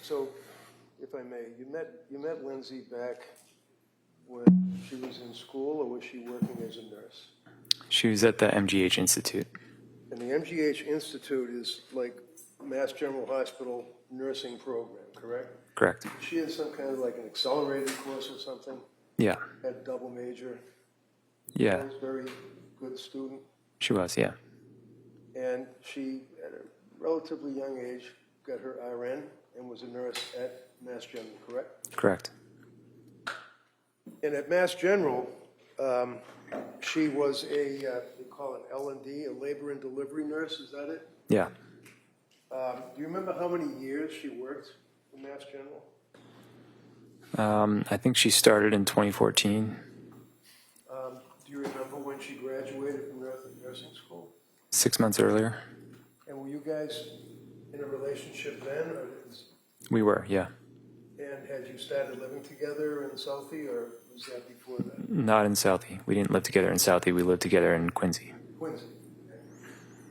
So, if I may, you met Lindsay back when she was in school, or was she working as a nurse? She was at the MGH Institute. And the MGH Institute is like Mass General Hospital nursing program, correct? Correct. She had some kind of like an accelerated course or something, Yeah. had a double major. Yeah. Was a very good student. She was, yeah. And she, at a relatively young age, got her RN and was a nurse at Mass General, correct? Correct. And at Mass General, she was a, they call it L&D, a labor and delivery nurse, is that it? Yeah. Do you remember how many years she worked for Mass General? I think she started in 2014. Do you remember when she graduated from nursing school? 6 months earlier. And were you guys in a relationship then? We were, yeah. And had you started living together in Southie, or was that before that? Not in Southie. We didn't live together in Southie. We lived together in Quincy. Quincy.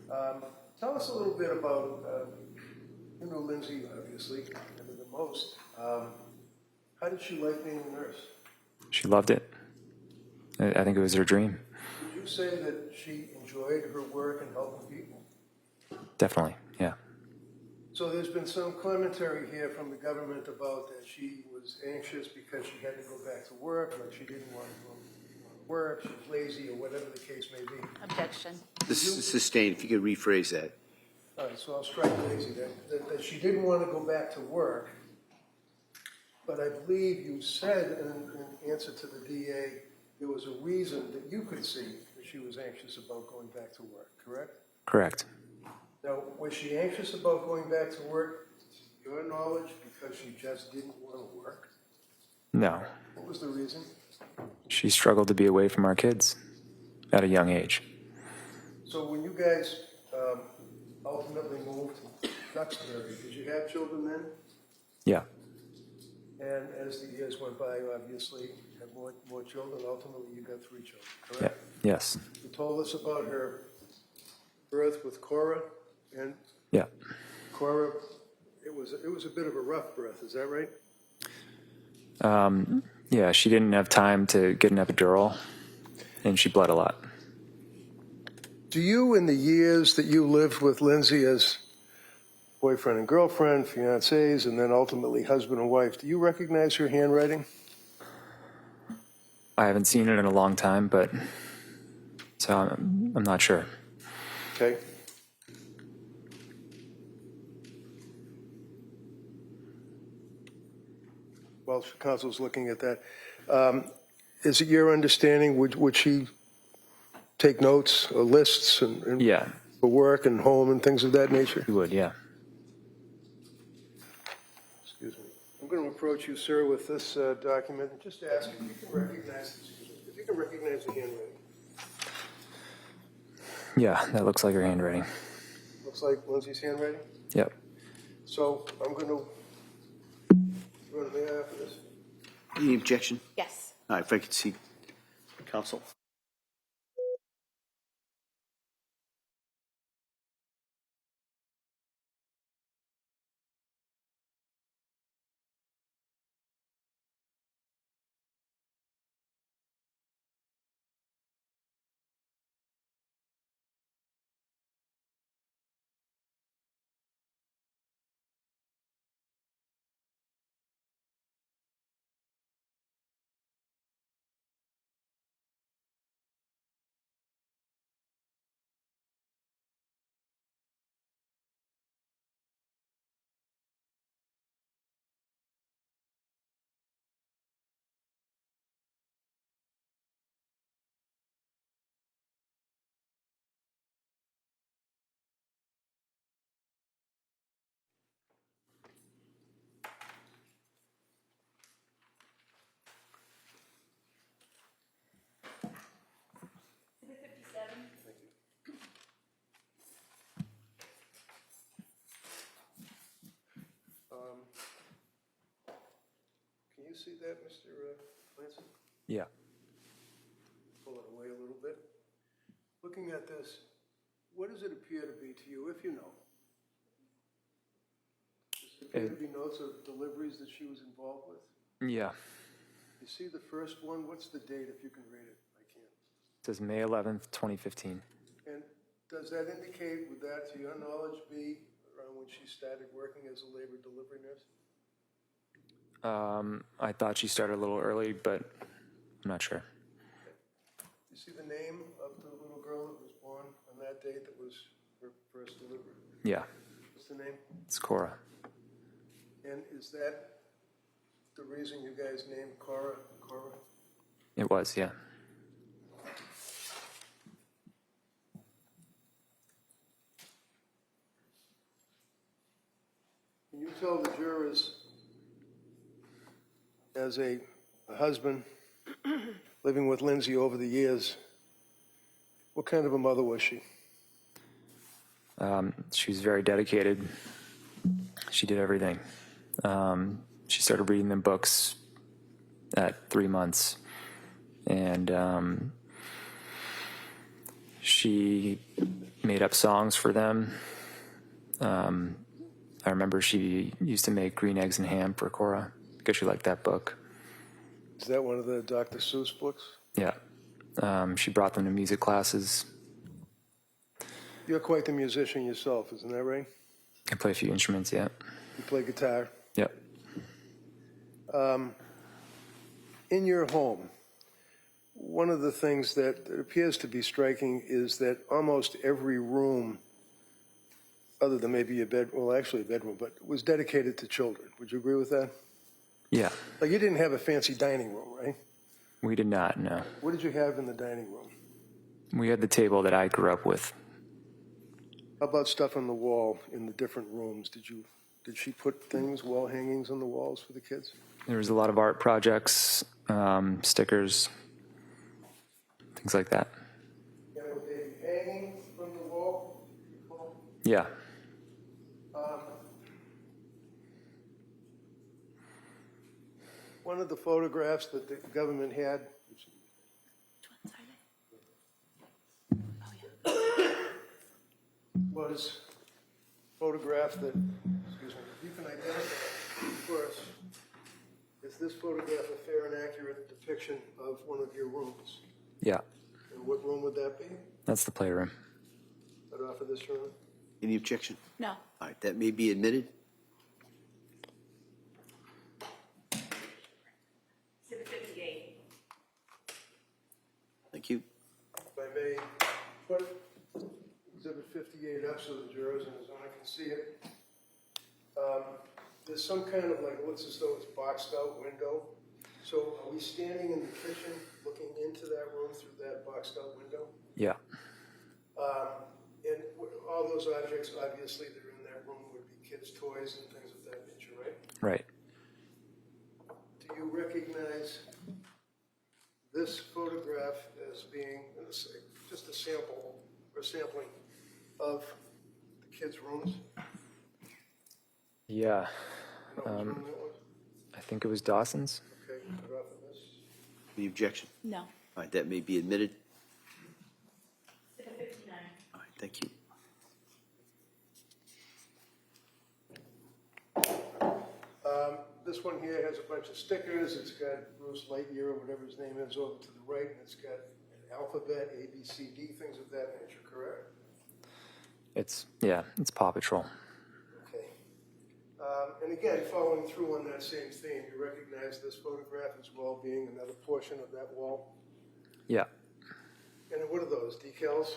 Okay. Tell us a little bit about, you know Lindsay, obviously, better than most. How did she like being a nurse? She loved it. I think it was her dream. Would you say that she enjoyed her work and helping people? Definitely, yeah. So there's been some commentary here from the government about that she was anxious because she had to go back to work, like she didn't want to go to work, she was lazy, or whatever the case may be. Objection. This is sustained, if you could rephrase that. All right, so I'll strike lazy, that she didn't want to go back to work, but I believe you said in answer to the DA, there was a reason that you could see that she was anxious about going back to work, correct? Correct. Now, was she anxious about going back to work, to your knowledge, because she just didn't want to work? No. What was the reason? She struggled to be away from our kids at a young age. So when you guys ultimately moved to Duxbury, did you have children then? Yeah. And as the years went by, you obviously had more children. Ultimately, you got 3 children, Yeah. correct? Yes. You told us about her birth with Cora, and Yeah. Cora, it was a bit of a rough birth. Is that right? Yeah, she didn't have time to get an epidural, and she bled a lot. Do you, in the years that you lived with Lindsay as boyfriend and girlfriend, fiancés, and then ultimately husband and wife, do you recognize her handwriting? I haven't seen it in a long time, but so I'm not sure. Okay. While counsel's looking at that, is it your understanding, would she take notes or lists and Yeah, for work and home and things of that nature? you would, yeah. Excuse me. I'm going to approach you, sir, with this document and just ask if you can recognize, if you can recognize the handwriting. Yeah, that looks like her handwriting. Looks like Lindsay's handwriting. Yep. So I'm going to run the mayor for this. Any objection? Yes. All right, if I could see counsel. Can you see that, Mr. Clancy? Yeah. Pull it away a little bit. Looking at this, what does it appear to be to you, if you know? Does it appear to be notes of deliveries that she was involved with? Yeah. You see the first one, what's the date, if you can read it? I can't. It says May 11th, 2015. And does that indicate, would that, to your knowledge, be around when she started working as a labor delivery nurse? I thought she started a little early, but I'm not sure. You see the name of the little girl that was born on that date that was her first delivery? Yeah, What's the name? it's Cora. And is that the reason you guys named Cora? It was, yeah. Can you tell the jurors, as a husband living with Lindsay over the years, what kind of a mother was she? She was very dedicated. She did everything. She started reading them books at 3 months. And she made up songs for them. I remember she used to make Green Eggs and Ham for Cora because she liked that book. Is that one of the Dr. Seuss books? Yeah. She brought them to music classes. You're quite the musician yourself, isn't that right? I play a few instruments, yeah. You play guitar. Yep. In your home, one of the things that appears to be striking is that almost every room, other than maybe a bed, well, actually a bedroom, but was dedicated to children. Would you agree with that? Yeah. Like you didn't have a fancy dining room, right? We did not, no. What did you have in the dining room? We had the table that I grew up with. How about stuff on the wall in the different rooms? Did she put things, wall hangings on the walls for the kids? There was a lot of art projects, stickers, things like that. And would they be hanging from the wall? Yeah. One of the photographs that the government had, was photographed that, excuse me, you can identify for us. Is this photograph a fair and accurate depiction of one of your rooms? Yeah. And what room would that be? That's the playroom. Right off of this room? Any objection? No. All right, that may be admitted. Exhibit 58. Thank you. If I may put Exhibit 58 up so the jurors in the zone can see it. There's some kind of like, looks as though it's boxed out window. So are we standing in the kitchen looking into that room through that boxed out window? Yeah. And all those objects, obviously, that are in that room would be kids' toys and things of that nature, right? Right. Do you recognize this photograph as being just a sample or sampling of the kids' rooms? Yeah. You know which room that was? I think it was Dawson's. Okay, right off of this. Any objection? No. All right, that may be admitted. Exhibit 59. All right, thank you. This one here has a bunch of stickers. It's got Bruce Lightyear or whatever his name is over to the right, and it's got an alphabet, A, B, C, D, things of that nature, correct? It's Paw Patrol. Okay. And again, following through on that same theme, you recognize this photograph as well being another portion of that wall? Yeah. And what are those, decals?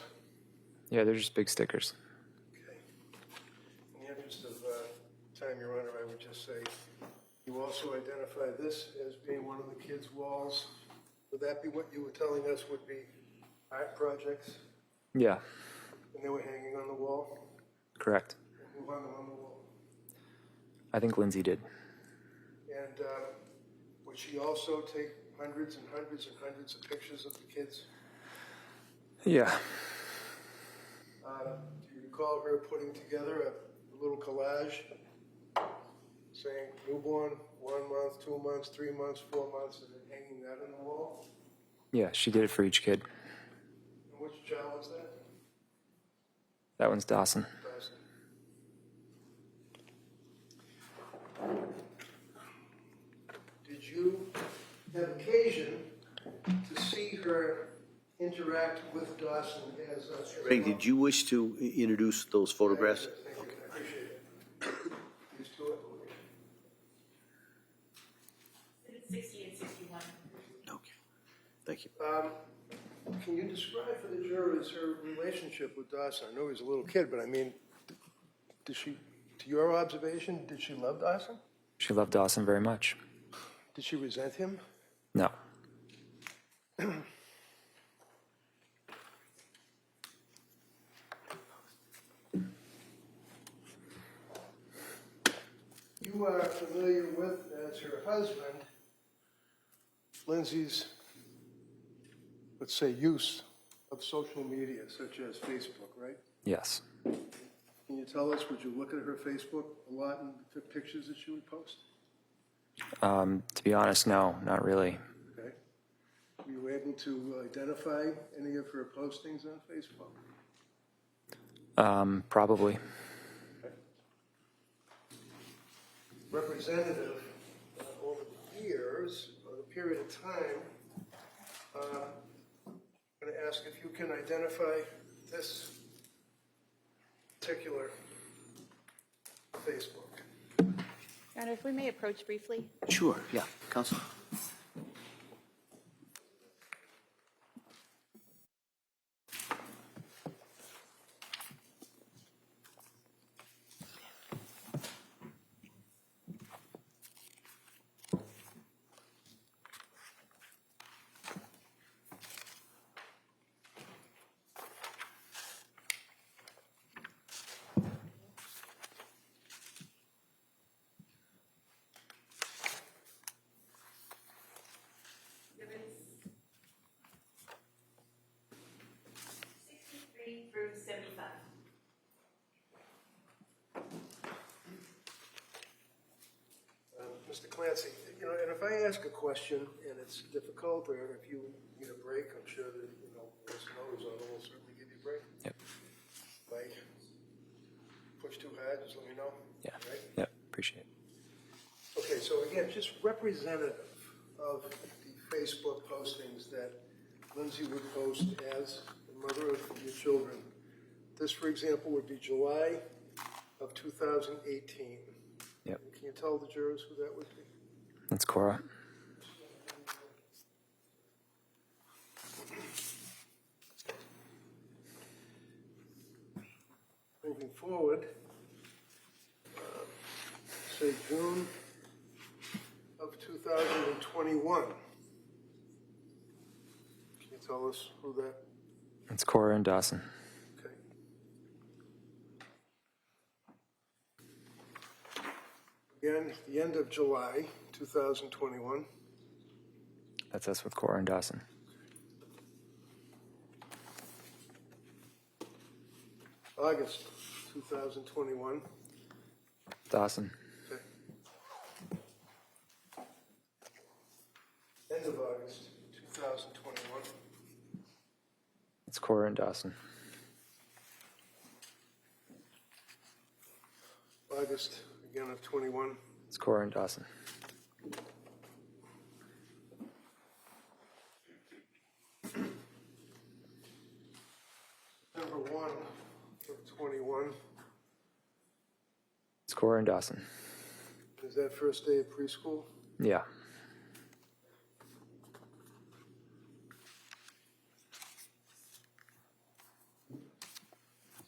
Yeah, they're just big stickers. Okay. In the interest of time, Your Honor, I would just say, you also identify this as being one of the kids' walls. Would that be what you were telling us would be art projects? Yeah, And they were hanging on the wall? correct. And who hung them on the wall? I think Lindsay did. And would she also take hundreds and hundreds and hundreds of pictures of the kids? Yeah. Do you recall her putting together a little collage saying newborn, 1 month, 2 months, 3 months, 4 months, and then hanging that on the wall? Yeah, she did it for each kid. And which child was that? That one's Dawson. Dawson. had occasion to see her interact with Dawson as a... Greg, did you wish to introduce those photographs? Thank you, I appreciate it. These two are... Exhibit 60 and 61. Okay, thank you. Can you describe for the jurors her relationship with Dawson? I know he was a little kid, but I mean, did she, to your observation, did she love Dawson? She loved Dawson very much. Did she resent him? No. You are familiar with, as her husband, Lindsay's, let's say, use of social media, such as Facebook, right? Yes. Can you tell us, would you look at her Facebook a lot and the pictures that she would post? To be honest, no, not really. Okay. Were you able to identify any of her postings on Facebook? Probably. Okay. Representative, over the years, or the period of time, I'm going to ask if you can identify this particular Facebook. Your Honor, if we may approach briefly. Sure, yeah, Counsel. Exhibits 63 through 75. Mr. Clancy, you know, and if I ask a question and it's difficult, or if you need a break, I'm sure that, you know, listeners will certainly give you a break. Yep. If I push too hard, just let me know. Yeah. Right? Yep. Appreciate it. Okay, so again, just representative of the Facebook postings that Lindsay would post as the mother of your children. This, for example, would be July of 2018. Yep. Can you tell the jurors who that would be? That's Cora. Moving forward, say June of 2021. Can you tell us who that? That's Cora and Dawson. Okay. Again, the end of July 2021. That's us with Cora and Dawson. August 2021. Dawson. Okay. End of August 2021. It's Cora and Dawson. August again of 21. It's Cora and Dawson. Number 1 of 21. It's Cora and Dawson. Is that first day of preschool? Yeah.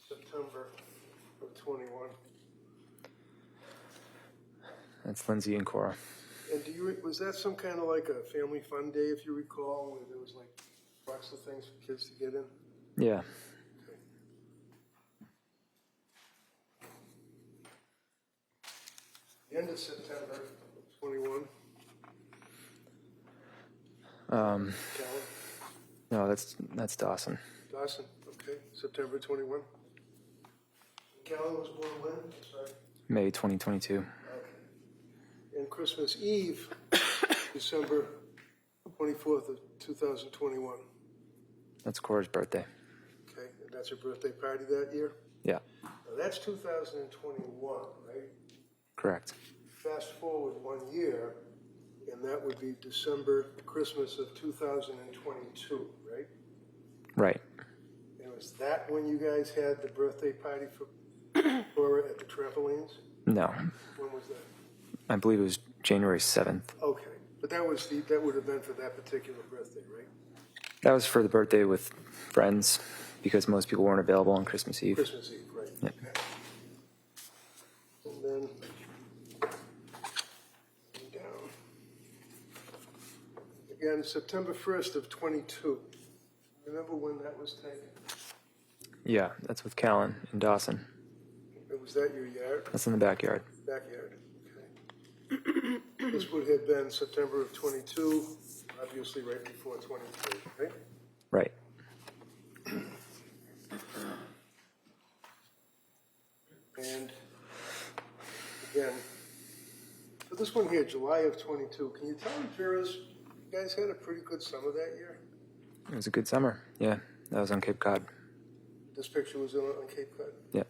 September of 21. That's Lindsay and Cora. And was that some kind of like a family fun day, if you recall, where there was like lots of things for kids to get in? Yeah. Okay. The end of September of 21. Callan? No, that's Dawson. Dawson, okay. September 21. Callan was born when? I'm sorry. May 2022. Okay. And Christmas Eve, December 24th of 2021. That's Cora's birthday. Okay, and that's her birthday party that year? Yeah. Now that's 2021, right? Correct. Fast forward 1 year, and that would be Christmas of 2022, right? Right. And was that when you guys had the birthday party for her at the trampolines? No, When was that? I believe it was January 7th. Okay, but that would have been for that particular birthday, right? That was for the birthday with friends because most people weren't available on Christmas Eve. Christmas Eve, right? Yep. Okay. And then down. Again, September 1st of 22. Remember when that was taken? Yeah, that's with Callan in Dawson. Was that your yard? That's in the backyard. Backyard, okay. This would have been September of 22, obviously right before 23, right? Right. And again, for this one here, July of 22, can you tell me, jurors, you guys had a pretty good summer that year? It was a good summer. Yeah, that was on Cape Cod. This picture was on Cape Cod? Yeah.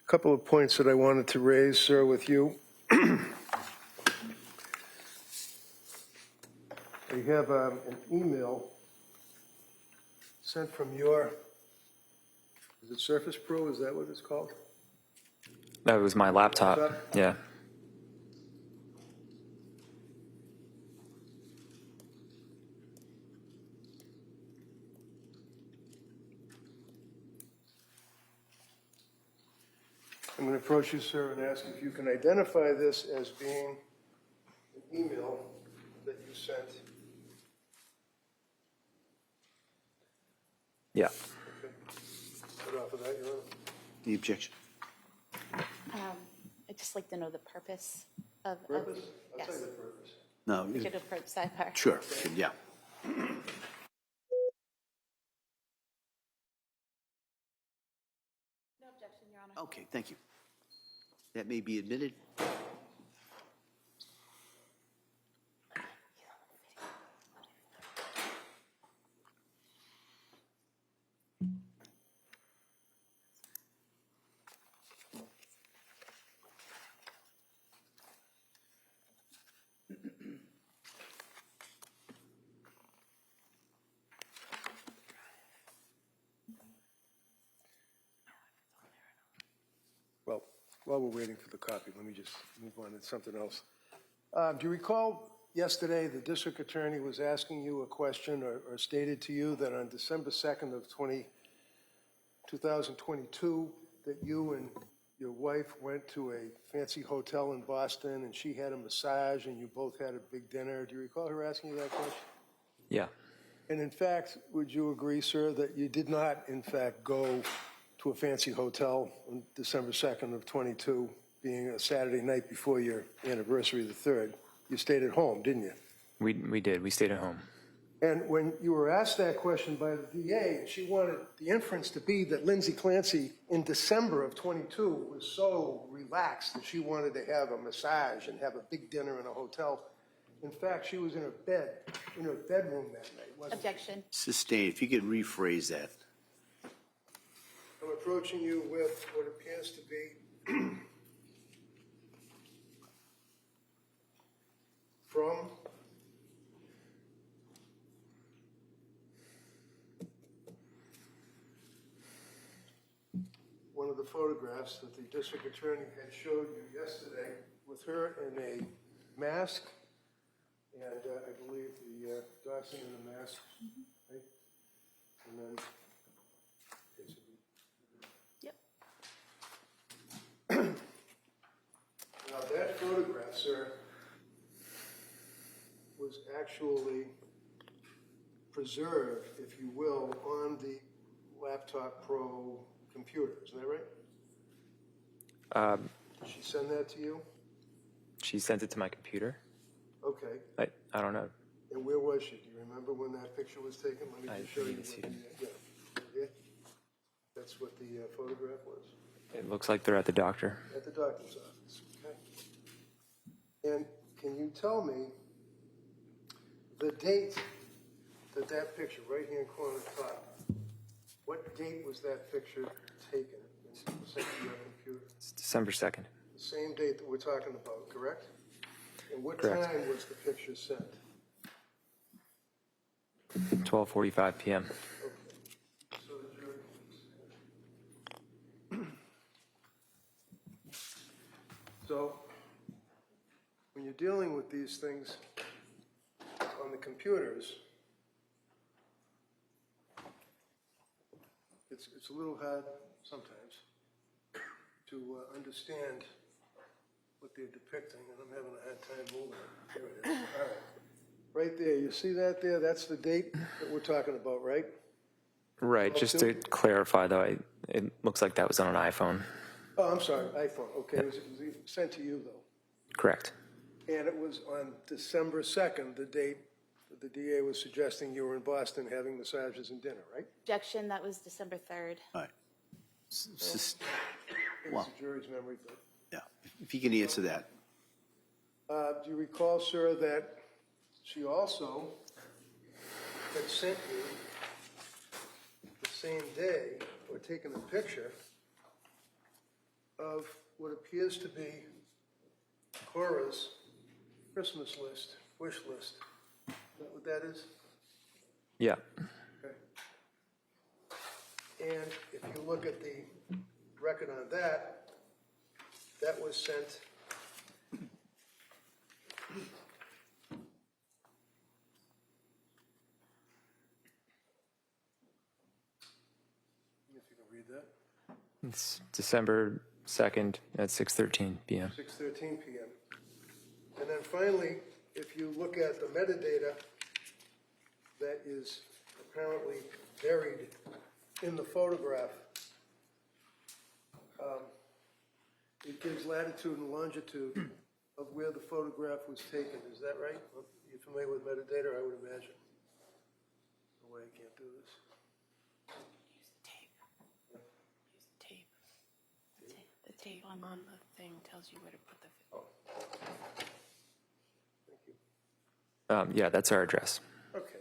Couple of points that I wanted to raise, sir, with you. You have an email sent from your, is it Surface Pro, is that what it's called? That was my laptop. Laptop? Yeah. I'm going to approach you, sir, and ask if you can identify this as being an email that you sent. Yeah. Okay. Put off of that, Your Honor. The objection. I'd just like to know the purpose of. Purpose? I'll Yes. tell you the purpose. No, We could approach sidebar. sure, yeah. No objection, Your Honor. Okay, thank you. That may be admitted. Well, while we're waiting for the copy, let me just move on to something else. Do you recall yesterday the district attorney was asking you a question or stated to you that on December 2nd of 2022, that you and your wife went to a fancy hotel in Boston and she had a massage and you both had a big dinner? Do you recall her asking you that question? Yeah. And in fact, would you agree, sir, that you did not, in fact, go to a fancy hotel on December 2nd of 22, being a Saturday night before your anniversary, the 3rd? You stayed at home, didn't you? We did. We stayed at home. And when you were asked that question by the DA, she wanted the inference to be that Lindsay Clancy in December of 22 was so relaxed that she wanted to have a massage and have a big dinner in a hotel. In fact, she was in her bed, in her bedroom that night, wasn't she? Objection. Sustained, if you could rephrase that. I'm approaching you with what appears to be from one of the photographs that the district attorney had showed you yesterday with her in a mask, and I believe the Dachshund in a mask, right? And then, okay, so Yep. now, that photograph, sir, was actually preserved, if you will, on the Laptop Pro computer. Isn't that right? Did she send that to you? She sent it to my computer. Okay. I don't know. And where was she? Do you remember when that picture was taken? Let me I just show you. didn't see what it. yeah. That's what the photograph was. It looks like they're at the doctor. At the doctor's office, okay. And can you tell me the date that picture, right-hand corner top, what date was that picture taken and sent to your computer? It's December 2nd. The same date that we're talking about, correct? And what Correct. time was the picture sent? 12:45 p.m. Okay. So the jury. So, when you're dealing with these things on the computers, it's a little hard sometimes to understand what they're depicting, and I'm having a hard time moving it. There it is. All right. Right there, you see that there? That's the date that we're talking about, right? Right. Just to clarify, though, it looks like that was on an iPhone. Oh, I'm sorry, iPhone. Okay, it was sent to you, though. Correct. And it was on December 2nd, the date that the DA was suggesting you were in Boston having massages and dinner, right? Objection, that was December 3rd. All right. It's Well, the jury's memory, but. yeah, if you can answer that. Do you recall, sir, that she also had sent you the same day, or taken a picture of what appears to be Cora's Christmas list, wish list? Is that what that is? Yeah. Okay. And if you look at the record on that, that was sent if you can read that, It's December 2nd at 6:13 p.m. 6:13 p.m. And then finally, if you look at the metadata that is apparently buried in the photograph, it gives latitude and longitude of where the photograph was taken. Is that right? You familiar with metadata, I would imagine? No way I can't do this. The tape on the thing tells you where to put the. Thank you. Yeah, that's our address. Okay.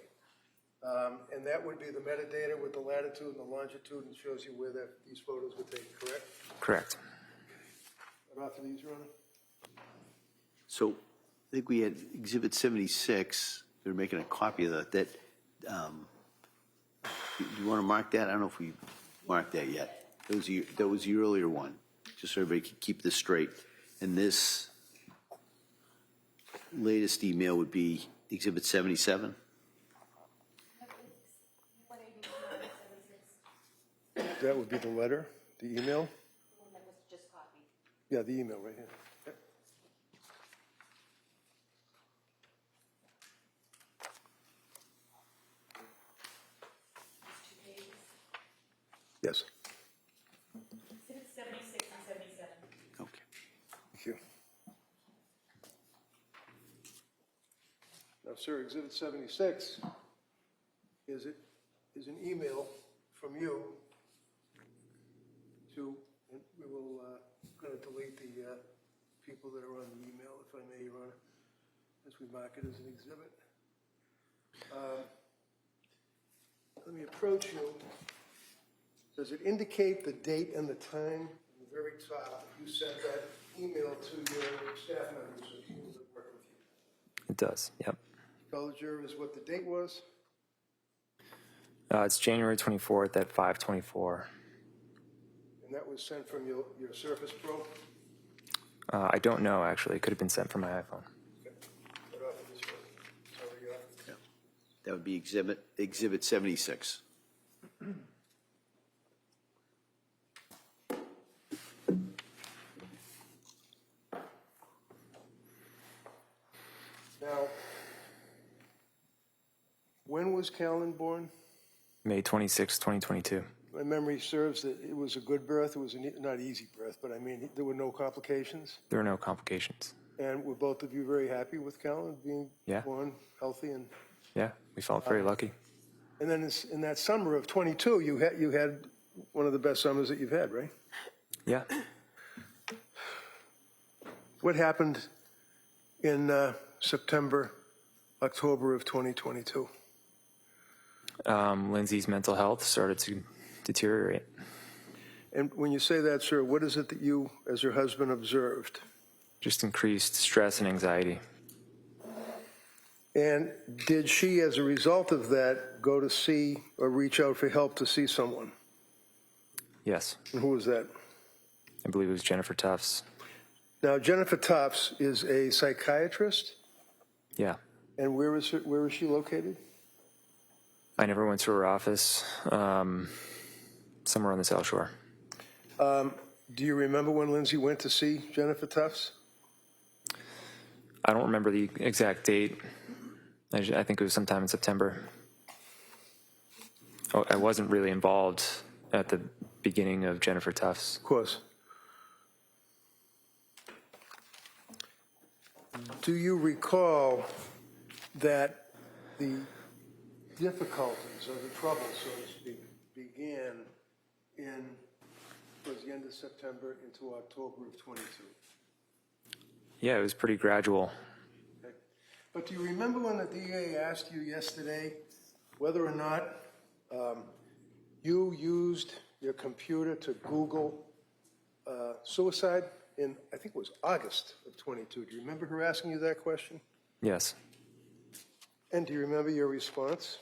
And that would be the metadata with the latitude and the longitude, and shows you where these photos were taken, correct? Correct. Right off of these, Ron? So I think we had Exhibit 76. They're making a copy of that. Do you want to mark that? I don't know if we marked that yet. That was the earlier one, just so everybody can keep this straight. And this latest email would be Exhibit 77. That would be the letter, the email? Yeah, the email right here. Yep. Yes. Exhibit 76 and 77. Okay. Thank you. Now, sir, Exhibit 76 is an email from you to, and we will going to delete the people that are on the email, if I may, Your Honor, as we mark it as an exhibit. Let me approach you. Does it indicate the date and the time? At the very top, you sent that email to your staff members or people that work with you. It does. Yep. Tell the jurors what the date was. It's January 24th at 5:24. And that was sent from your Surface Pro? I don't know, actually. It could have been sent from my iPhone. Okay. Right off of this one. Sorry, Yeah. That would be Exhibit 76. Now, when was Callan born? May 26, 2022. My memory serves that it was a good birth. It was not easy birth, but I mean, there were no complications. There are no complications. And were both of you very happy with Callan being Yeah. born healthy? And We felt very lucky. then in that summer of 22, you had one of the best summers that you've had, right? Yeah. What happened in September, October of 2022? Lindsay's mental health started to deteriorate. And when you say that, sir, what is it that you, as her husband, observed? Just increased stress and anxiety. And did she, as a result of that, go to see or reach out for help to see someone? Yes, And who was that? I believe it was Jennifer Tufts. Now, Jennifer Tufts is a psychiatrist, Yeah. and where is she located? I never went to her office. Somewhere on the South Shore. Do you remember when Lindsay went to see Jennifer Tufts? I don't remember the exact date. I think it was sometime in September. Oh, I wasn't really involved at the beginning of Jennifer Tufts. Of course. Do you recall that the difficulties or the trouble, so to speak, began towards the end of September into October of 22? Yeah, it was pretty gradual. Okay. But do you remember when the DA asked you yesterday whether or not you used your computer to Google suicide in, I think it was August of 22? Do you remember her asking you that question? Yes. And do you remember your response?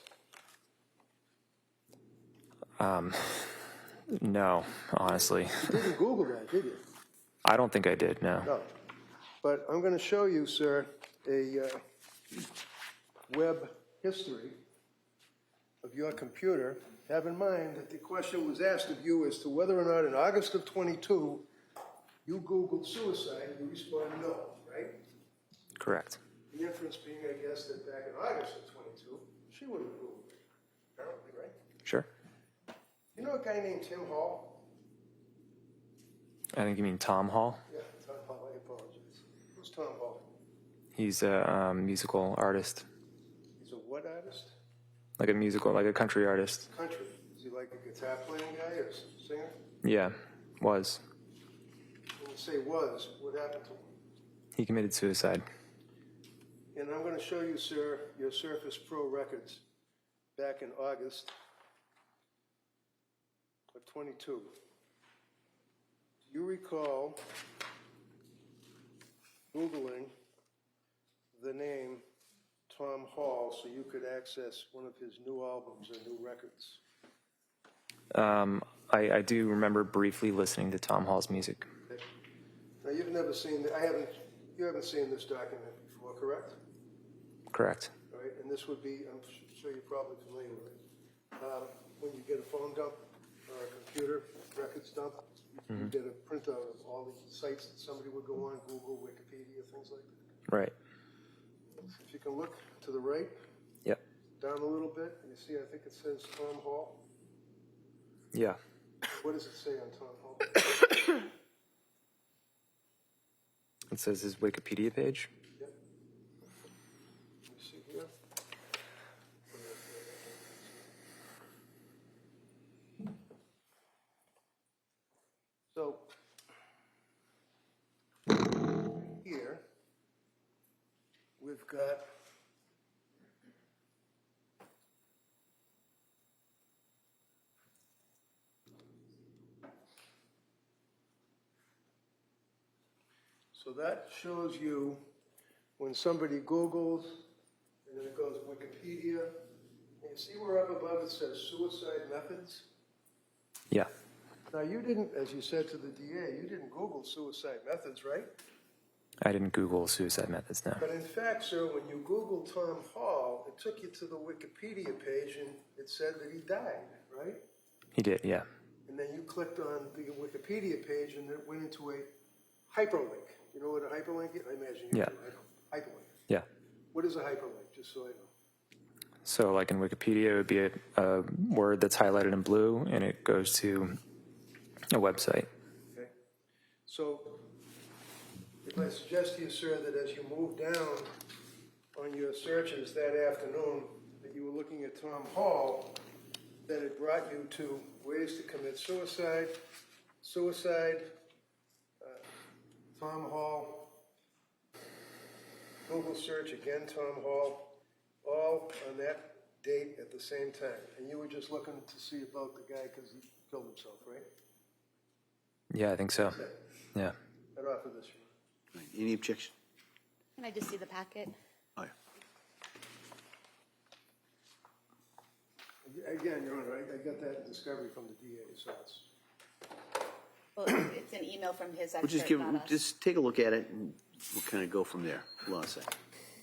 No, honestly. You didn't Google that, did you? I don't think I did, no. No. But I'm going to show you, sir, a web history of your computer. Have in mind that the question was asked of you as to whether or not in August of 22 you Googled suicide. You responded no, right? Correct. The inference being, I guess, that back in August of 22, she would have Googled it, apparently, right? Sure. You know a guy named Tim Hall? I think you mean Tom Hall. Yeah, Tom Hall, I apologize. Who's Tom Hall? He's a musical artist. He's a what artist? Like a country artist. Country. Is he like a guitar playing guy or singer? Yeah, was. When you say was, what happened to him? He committed suicide. And I'm going to show you, sir, your Surface Pro records back in August of 22. Do you recall Googling the name Tom Hall so you could access one of his new albums or new records? I do remember briefly listening to Tom Hall's music. Okay. Now, you've never seen, you haven't seen this document before, correct? Correct. All right, and this would be, I'm sure you're probably familiar with it. When you get a phone dump or a computer records dump, you get a printout of all the sites that somebody would go on, Google, Wikipedia, things like that. Right. If you can look to the right, Yep. down a little bit, you see, I think it says Tom Hall. Yeah. What does it say on Tom Hall? It says his Wikipedia page. Yep. Let me see here. So, here, we've got so that shows you when somebody Googles, and then it goes to Wikipedia, and you see where up above it says suicide methods? Yeah. Now, you didn't, as you said to the DA, you didn't Google suicide methods, right? I didn't Google suicide methods, no. But in fact, sir, when you Googled Tom Hall, it took you to the Wikipedia page and it said that he died, right? He did, yeah. And then you clicked on the Wikipedia page and it went into a hyperlink. You know what a hyperlink is? I imagine you Yeah. do. I don't. Hyperlink. Yeah. What is a hyperlink, just so I know? So like in Wikipedia, it would be a word that's highlighted in blue, and it goes to a website. Okay. So if I suggest to you, sir, that as you move down on your searches that afternoon, that you were looking at Tom Hall, that it brought you to ways to commit suicide, Tom Hall, Google search again, Tom Hall, all on that date at the same time. And you were just looking to see about the guy because he killed himself, right? Yeah, I think so. Yeah. Right off of this one. Right. Any objection? Can I just see the packet? Oh, yeah. Again, Your Honor, I got that discovery from the DA, so it's. Well, it's an email from his We'll expert, not us. just take a look at it and we'll kind of go from there. Hold on a second.